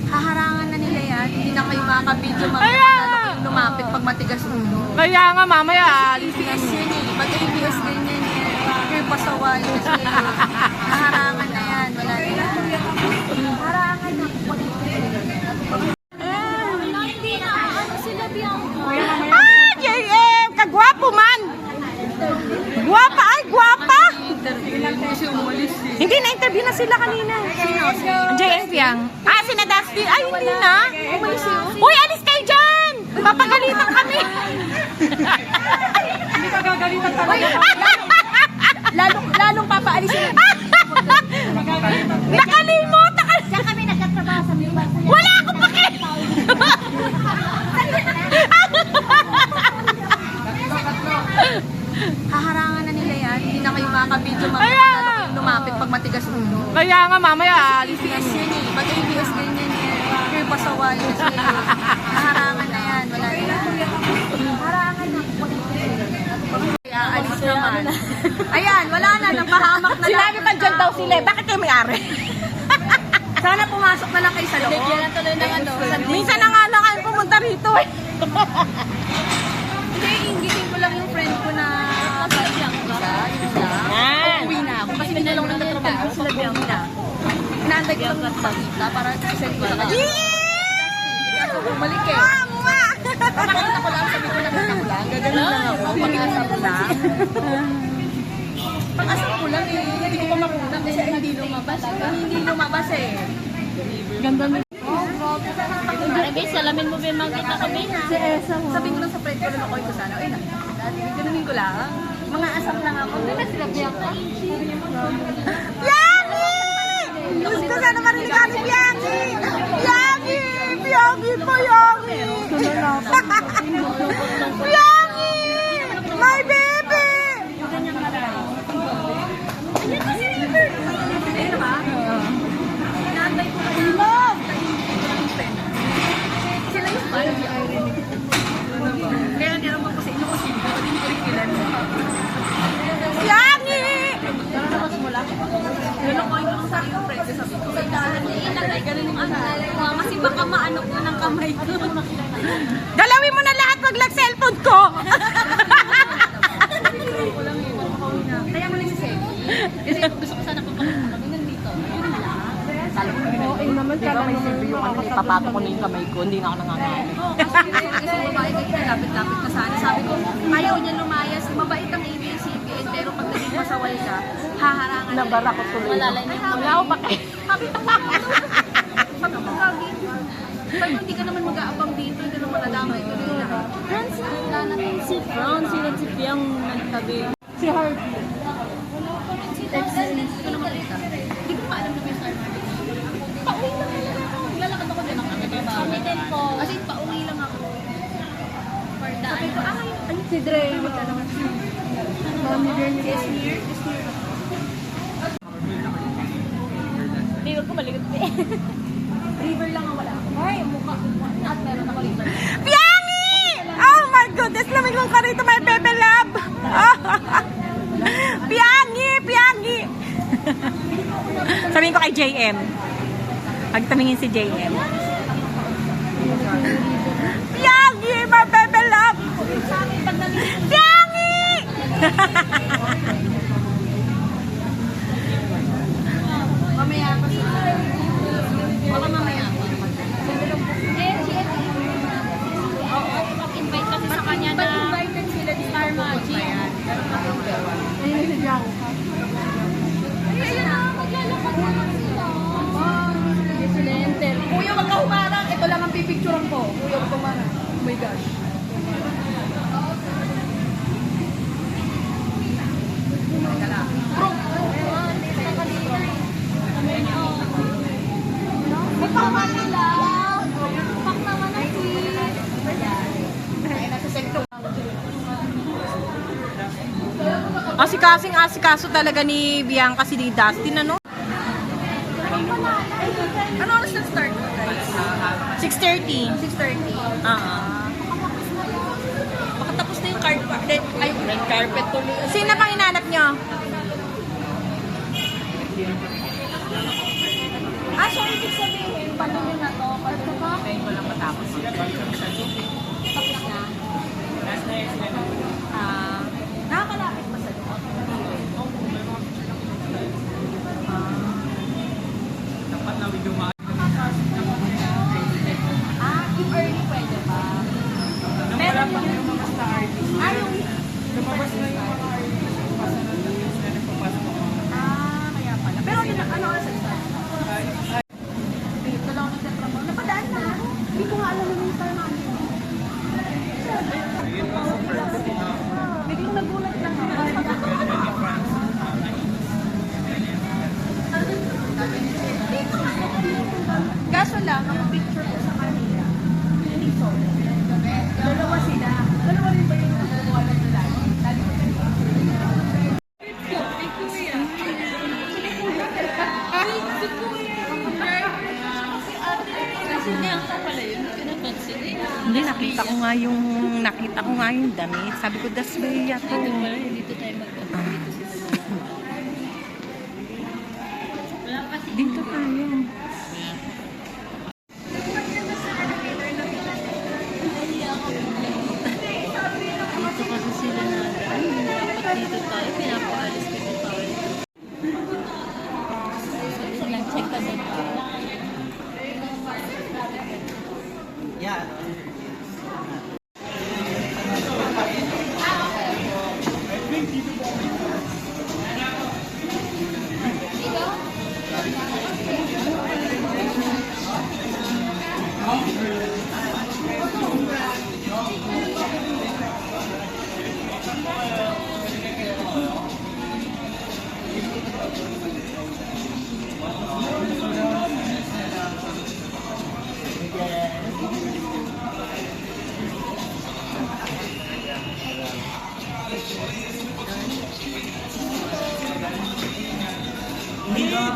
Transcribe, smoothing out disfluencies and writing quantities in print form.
Haharangan na nila yan. Hindi na kayo makaka-video mamaya. Lalo kayong lumapit pag matigas ulo. Kaya nga mamaya aalisin ABS yan eh. Pag ABS ganyan yan. Kayo pasaway kasi haharangan na yan. Wala na yan. Harangan na. Hindi na. Ano sila Bianca? Ah, JM! Kagwapo man! Guwapa! Ay, guwapa! Kasi umalis eh. Hindi na-interview na sila kanina. JM Piang. Ah, sina Dusty. Ay, hindi na. Umalis eh. Uy, alis kayo dyan! Papagalitan kami. Hindi ka gagalitan talaga. Lalong papaalisin. Nakalimutan ka. Diyan kami nagtatrabaho sa Milan. Wala akong pake. Haharangan na nila yan. Hindi na kayo makaka-video mamaya. Kaya Lalo kayong lumapit pag matigas ulo. Kaya nga mamaya aalisin ABS yan eh. Pag ABS ganyan yan. Kayo pasaway kasi haharangan na yan. Wala na yan. Harangan na. Kaya alis naman. Ayan, wala na. Napahamak na lang. Sinabi pa dyan daw sila. Bakit kayo may-ari? Sana pumasok na lang kayo sa loob. Yan ang tuloy ng ano. Minsan na nga lang kayo pumunta rito eh. Hindi, inggitin ko lang yung friend ko na isa. Yan. Uwi na ako. Kasi hindi lang nagtatrabaho. Sila biyang na. Inaantay ko lang yung pakita para send ko sa kanya. Kaso bumalik eh. Pakita ko lang, sabi ko nakita ko lang. Gaganon lang ako. Pag-asa ko lang. Pag-asa ko lang eh. Hindi ko pa makunan kasi hindi lumabas. Hindi lumabas eh. Ganda mo. Bes, salamin mo ba yung makita ko, Bes? Si Esa mo. Sabihin ko lang sa friend ko, lulukoy ko sana. Ay, ganunin ko lang. Mga asap lang ako. Doon na sila Bianca. Piangi! Gusto ko sana marinig ka ni Piangi! Piangi! Piangi po, Piangi! Piangi! My baby! Ayun ba? Inaantay ko lang yung love. Sila yung fan. Kaya hindi naman ko sa inyo kasi hindi ko rin kilala. Piangi! Lalabas mo lang. Lulukoy ko lang sa iyo, friend. Sabi ko, ilagay ganun yung ano. Kasi baka maano ko ng kamay ko. Galawin mo na lahat, wag lang cellphone ko! Kaya mo lang si Seki. Kasi gusto ko sana papakita kami nandito. Yun lang. Okay naman ka lang naman. Yung ano, ipapato ko na yung kamay ko, hindi na ako nangangalit. Oo, kasi babae kayo, lapit-lapit na sana. Sabi ko, ayaw niya lumayas. Mabait ang ABS-CBN, pero pag naging pasaway ka, haharangan. Nabara ko tuloy. Malalay na yung Wala ako pa kayo. Sabi ko, sabi ko, Gagi. Sabi ko, hindi ka naman mag-aabang dito, hindi ka naman nadamay ko rin na. Franz, wala na si Franz, sila si Piang nagtabi. Si Harvey. Hindi ko naman kita. Hindi ko pa alam na may start. Pauwi lang ako. Lalakad ako din ang Kami din po. Kasi pauwi lang ako. For the Sabi ko, ano. ano si Dre? Magkanaman siya. Mami girl is here. Hindi, huwag ko maligot. River lang ang wala ako. Ay, mukha. At meron ako river. Piangi! Oh my goodness, lamig lang ka rito, my baby love. Piangi! Piangi! Sabihin ko kay JM. Pagtamingin si JM. Piangi! My baby love! Piangi! Mamaya pa siya. Baka mamaya pa. Oo, pag-invite kasi sa kanya na Pag-invited sila di Star Magic. Ayun si Bianca. Ayun na, maglalakad na lang sila. Sila enter. Kuya, wag ka humarang. Ito lang ang pipicturean ko. Kuya, wag ka humarang. Oh my gosh. Asikasing-asikaso talaga ni Bianca si Dustin, ano? Ano oras na-start mo, guys? 6:30. 6:30. Baka tapos na yung carpet. Ay, red carpet tuloy. Sino pang hinanap nyo? So ibig sabihin, paano nyo na lang, nakapicture ko sa kanila. Dalawa sila. Dalawa rin ba yung kumuha ng lalaki? Lagi ko kayo. Kasi hindi ang pala yun. Pinapansin eh. Hindi, nakita ko nga yung damit. Sabi ko, das Bea to. Dito tayo magkakita. Dito tayo. Dito kasi sila na dapat dito tayo. Pinapaalis ko tayo. So, nag-check ka din. Ayun.